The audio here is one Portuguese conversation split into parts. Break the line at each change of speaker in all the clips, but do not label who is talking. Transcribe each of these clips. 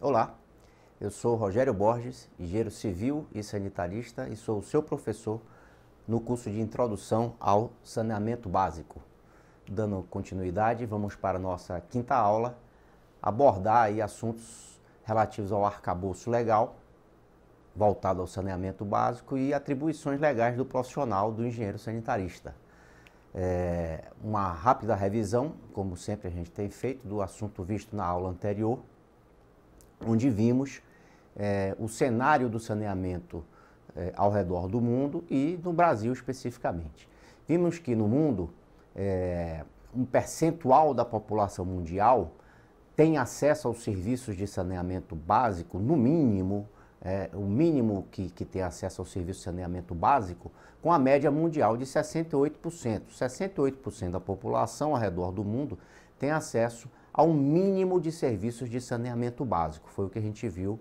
Olá, eu sou Rogério Borges, engenheiro civil e sanitarista e sou o seu professor no curso de Introdução ao Saneamento Básico. Dando continuidade, vamos para a nossa quinta aula, abordar aí assuntos relativos ao arcabouço legal, voltado ao saneamento básico e atribuições legais do profissional do engenheiro sanitarista. Uma rápida revisão, como sempre a gente tem feito, do assunto visto na aula anterior, onde vimos o cenário do saneamento ao redor do mundo e no Brasil especificamente. Vimos que no mundo, um percentual da população mundial tem acesso aos serviços de saneamento básico, no mínimo, o mínimo que tem acesso ao serviço de saneamento básico, com a média mundial de 68%. 68% da população ao redor do mundo tem acesso ao mínimo de serviços de saneamento básico. Foi o que a gente viu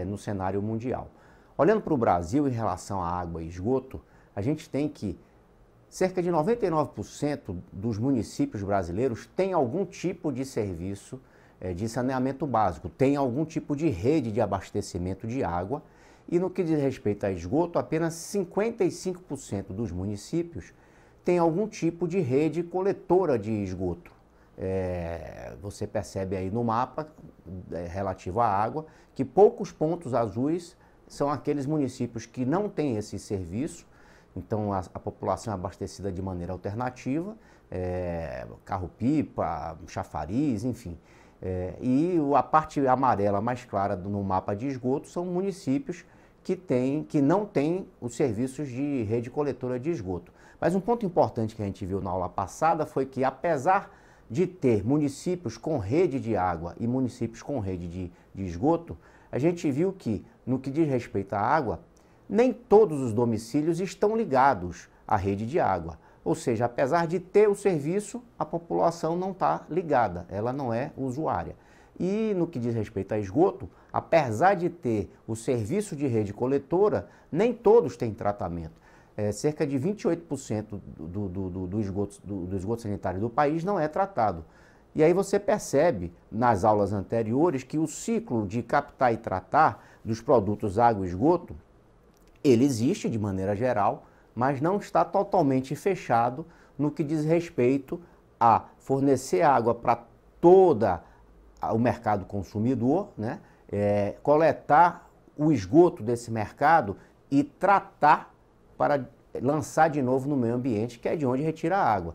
no cenário mundial. Olhando para o Brasil em relação à água e esgoto, a gente tem que cerca de 99% dos municípios brasileiros têm algum tipo de serviço de saneamento básico, tem algum tipo de rede de abastecimento de água, e no que diz respeito a esgoto, apenas 55% dos municípios têm algum tipo de rede coletora de esgoto. Você percebe aí no mapa relativo à água que poucos pontos azuis são aqueles municípios que não têm esse serviço, então a população é abastecida de maneira alternativa, carro-pipa, chafariz, enfim. E a parte amarela mais clara no mapa de esgoto são municípios que não têm os serviços de rede coletora de esgoto. Mas um ponto importante que a gente viu na aula passada foi que, apesar de ter municípios com rede de água e municípios com rede de esgoto, a gente viu que, no que diz respeito à água, nem todos os domicílios estão ligados à rede de água. Ou seja, apesar de ter o serviço, a população não está ligada, ela não é usuária. E no que diz respeito a esgoto, apesar de ter o serviço de rede coletora, nem todos têm tratamento. Cerca de 28% do esgoto sanitário do país não é tratado. E aí você percebe, nas aulas anteriores, que o ciclo de captar e tratar dos produtos água e esgoto, ele existe de maneira geral, mas não está totalmente fechado no que diz respeito a fornecer água para todo o mercado consumidor, né? Coletar o esgoto desse mercado e tratar para lançar de novo no meio ambiente, que é de onde retira a água.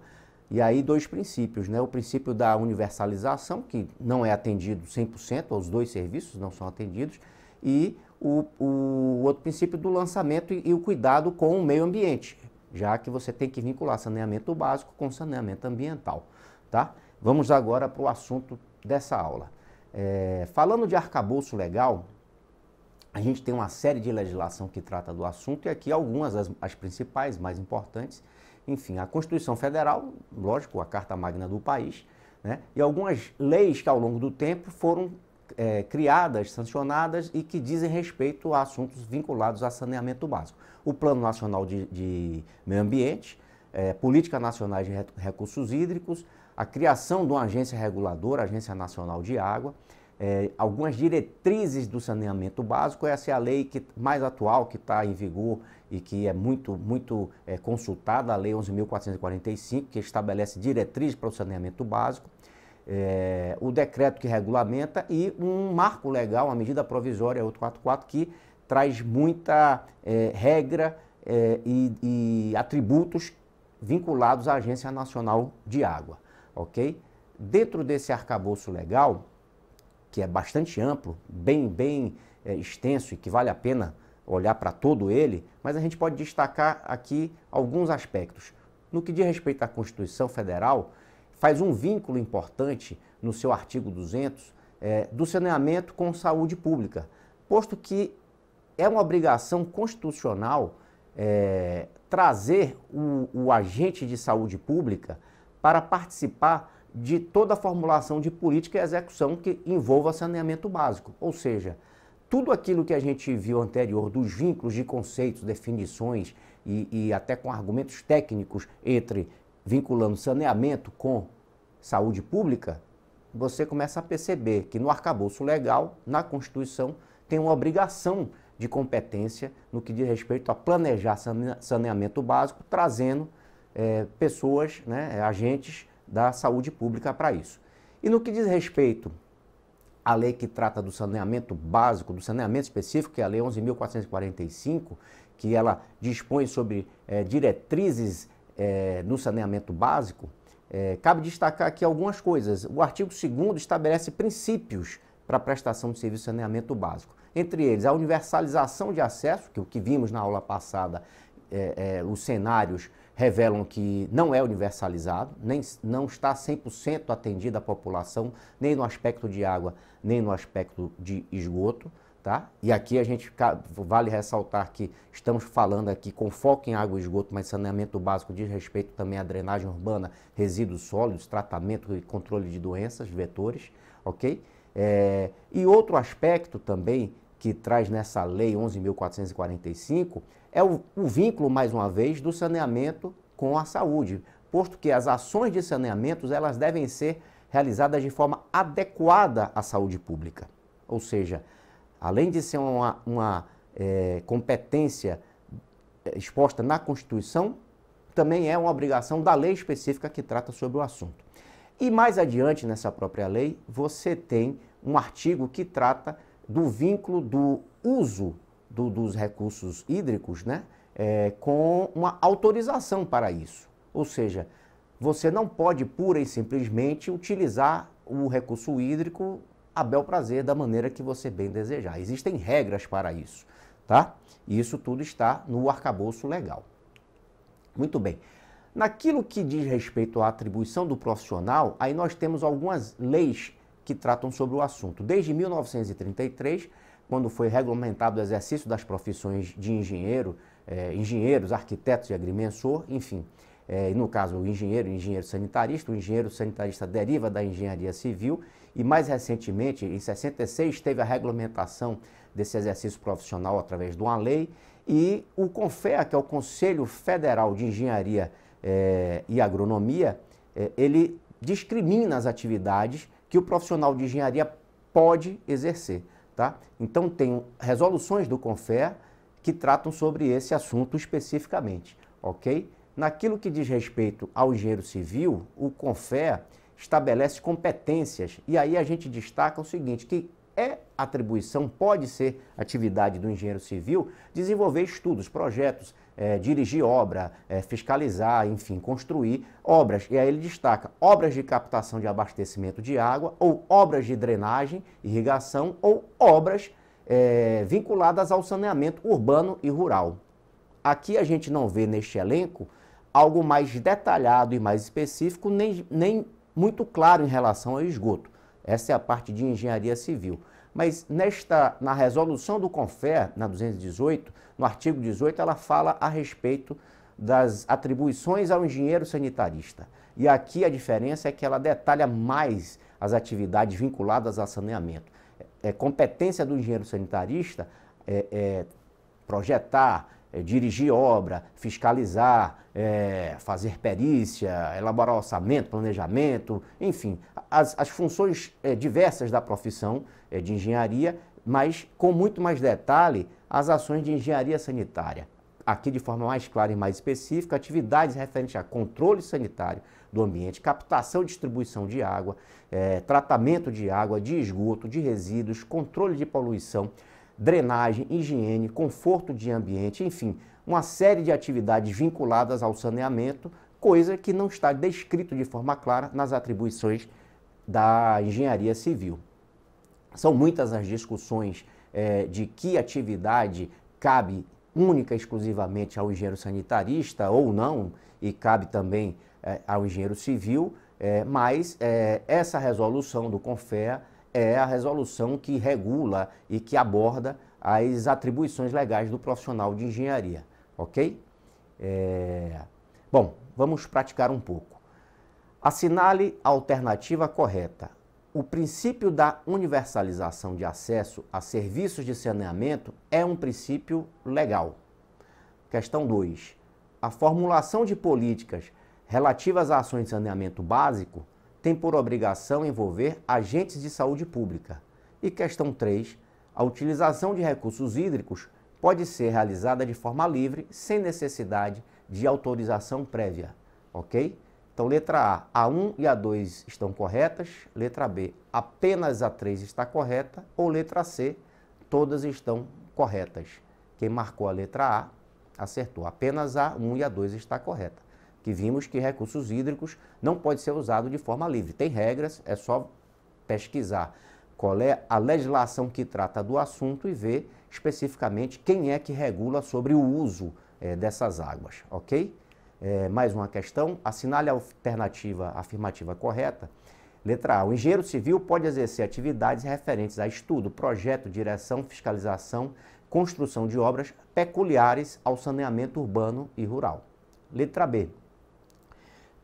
E aí dois princípios, né? O princípio da universalização, que não é atendido 100%, os dois serviços não são atendidos, e o outro princípio do lançamento e o cuidado com o meio ambiente, já que você tem que vincular saneamento básico com saneamento ambiental, tá? Vamos agora para o assunto dessa aula. Falando de arcabouço legal, a gente tem uma série de legislação que trata do assunto e aqui algumas, as principais, mais importantes. Enfim, a Constituição Federal, lógico, a Carta Magna do país, né? E algumas leis que ao longo do tempo foram criadas, sancionadas e que dizem respeito a assuntos vinculados a saneamento básico. O Plano Nacional de Meio Ambiente, Política Nacional de Recursos Hídricos, a criação de uma agência reguladora, a Agência Nacional de Água, algumas diretrizes do saneamento básico. Essa é a lei mais atual que está em vigor e que é muito consultada, a Lei 11.445, que estabelece diretrizes para o saneamento básico. O decreto que regulamenta e um marco legal, a medida provisória 844, que traz muita regra e atributos vinculados à Agência Nacional de Água, ok? Dentro desse arcabouço legal, que é bastante amplo, bem extenso e que vale a pena olhar para todo ele, mas a gente pode destacar aqui alguns aspectos. No que diz respeito à Constituição Federal, faz um vínculo importante no seu artigo 200 do saneamento com saúde pública, posto que é uma obrigação constitucional trazer o agente de saúde pública para participar de toda a formulação de política e execução que envolva saneamento básico. Ou seja, tudo aquilo que a gente viu anterior dos vínculos de conceitos, definições e até com argumentos técnicos vinculando saneamento com saúde pública, você começa a perceber que no arcabouço legal, na Constituição, tem uma obrigação de competência no que diz respeito a planejar saneamento básico, trazendo pessoas, né, agentes da saúde pública para isso. E no que diz respeito à lei que trata do saneamento básico, do saneamento específico, que é a Lei 11.445, que ela dispõe sobre diretrizes no saneamento básico, cabe destacar aqui algumas coisas. O artigo 2º estabelece princípios para a prestação de serviço de saneamento básico. Entre eles, a universalização de acesso, que o que vimos na aula passada, os cenários revelam que não é universalizado, não está 100% atendida a população, nem no aspecto de água, nem no aspecto de esgoto. Tá? E aqui a gente vale ressaltar que estamos falando aqui com foco em água e esgoto, mas saneamento básico diz respeito também à drenagem urbana, resíduos sólidos, tratamento e controle de doenças, vetores, ok? E outro aspecto também que traz nessa lei 11.445 é o vínculo, mais uma vez, do saneamento com a saúde, posto que as ações de saneamento elas devem ser realizadas de forma adequada à saúde pública, ou seja, além de ser uma competência exposta na Constituição, também é uma obrigação da lei específica que trata sobre o assunto. E mais adiante, nessa própria lei, você tem um artigo que trata do vínculo do uso dos recursos hídricos, né, com uma autorização para isso. Ou seja, você não pode pura e simplesmente utilizar o recurso hídrico a bel prazer, da maneira que você bem desejar. Existem regras para isso, tá? E isso tudo está no arcabouço legal. Muito bem. Naquilo que diz respeito à atribuição do profissional, aí nós temos algumas leis que tratam sobre o assunto. Desde 1933, quando foi regulamentado o exercício das profissões de engenheiros, arquitetos e agrimensor, enfim, no caso o engenheiro sanitarista, o engenheiro sanitarista deriva da engenharia civil e mais recentemente, em 66, teve a regulamentação desse exercício profissional através de uma lei e o CONFEA, que é o Conselho Federal de Engenharia e Agronomia, ele discrimina as atividades que o profissional de engenharia pode exercer, tá? Então tem resoluções do CONFEA que tratam sobre esse assunto especificamente, ok? Naquilo que diz respeito ao engenheiro civil, o CONFEA estabelece competências e aí a gente destaca o seguinte, que atribuição, pode ser atividade do engenheiro civil, desenvolver estudos, projetos, dirigir obra, fiscalizar, enfim, construir obras. E aí ele destaca obras de captação de abastecimento de água ou obras de drenagem, irrigação ou obras vinculadas ao saneamento urbano e rural. Aqui a gente não vê neste elenco algo mais detalhado e mais específico, nem muito claro em relação ao esgoto. Essa é a parte de engenharia civil. Mas na resolução do CONFEA, na 218, no artigo 18, ela fala a respeito das atribuições ao engenheiro sanitarista. E aqui a diferença é que ela detalha mais as atividades vinculadas a saneamento. Competência do engenheiro sanitarista projetar, dirigir obra, fiscalizar, fazer perícia, elaborar orçamento, planejamento, enfim, as funções diversas da profissão de engenharia, mas com muito mais detalhe as ações de engenharia sanitária. Aqui de forma mais clara e mais específica, atividades referentes a controle sanitário do ambiente, captação e distribuição de água, tratamento de água, de esgoto, de resíduos, controle de poluição, drenagem, higiene, conforto de ambiente, enfim, uma série de atividades vinculadas ao saneamento, coisa que não está descrito de forma clara nas atribuições da engenharia civil. São muitas as discussões de que atividade cabe única e exclusivamente ao engenheiro sanitarista ou não, e cabe também ao engenheiro civil, mas essa resolução do CONFEA é a resolução que regula e que aborda as atribuições legais do profissional de engenharia, ok? Bom, vamos praticar um pouco. Assinale a alternativa correta. O princípio da universalização de acesso a serviços de saneamento é um princípio legal. Questão 2. A formulação de políticas relativas a ações de saneamento básico tem por obrigação envolver agentes de saúde pública. E questão 3, a utilização de recursos hídricos pode ser realizada de forma livre, sem necessidade de autorização prévia, ok? Então, letra A 1 e a 2 estão corretas, letra B, apenas a 3 está correta, ou letra C, todas estão corretas. Quem marcou a letra A, acertou, apenas a 1 e a 2 está correta. Que vimos que recursos hídricos não pode ser usado de forma livre. Tem regras, é só pesquisar qual é a legislação que trata do assunto e ver especificamente quem é que regula sobre o uso dessas águas, ok? Mais uma questão, assinale a alternativa afirmativa correta. Letra A, o engenheiro civil pode exercer atividades referentes a estudo, projeto, direção, fiscalização, construção de obras peculiares ao saneamento urbano e rural. Letra B,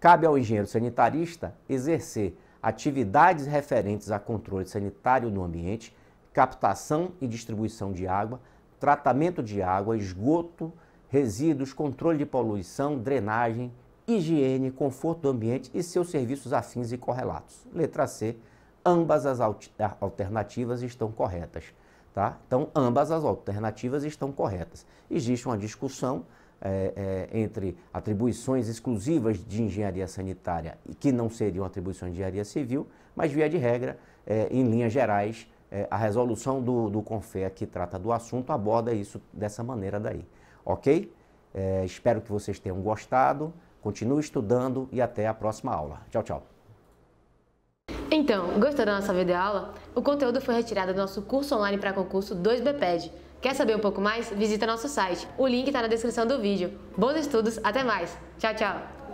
cabe ao engenheiro sanitarista exercer atividades referentes a controle sanitário no ambiente, captação e distribuição de água, tratamento de água, esgoto, resíduos, controle de poluição, drenagem, higiene, conforto do ambiente e seus serviços afins e correlatos. Letra C, ambas as alternativas estão corretas, tá? Então, ambas as alternativas estão corretas. Existe uma discussão entre atribuições exclusivas de engenharia sanitária e que não seriam atribuições de engenharia civil, mas, via de regra, em linhas gerais, a resolução do CONFEA que trata do assunto aborda isso dessa maneira daí, ok? Espero que vocês tenham gostado, continue estudando e até a próxima aula. Tchau, tchau.
Então, gostou da nossa videoaula? O conteúdo foi retirado do nosso curso online para concurso 2BPED. Quer saber um pouco mais? Visita nosso site. O link está na descrição do vídeo. Bons estudos, até mais. Tchau, tchau.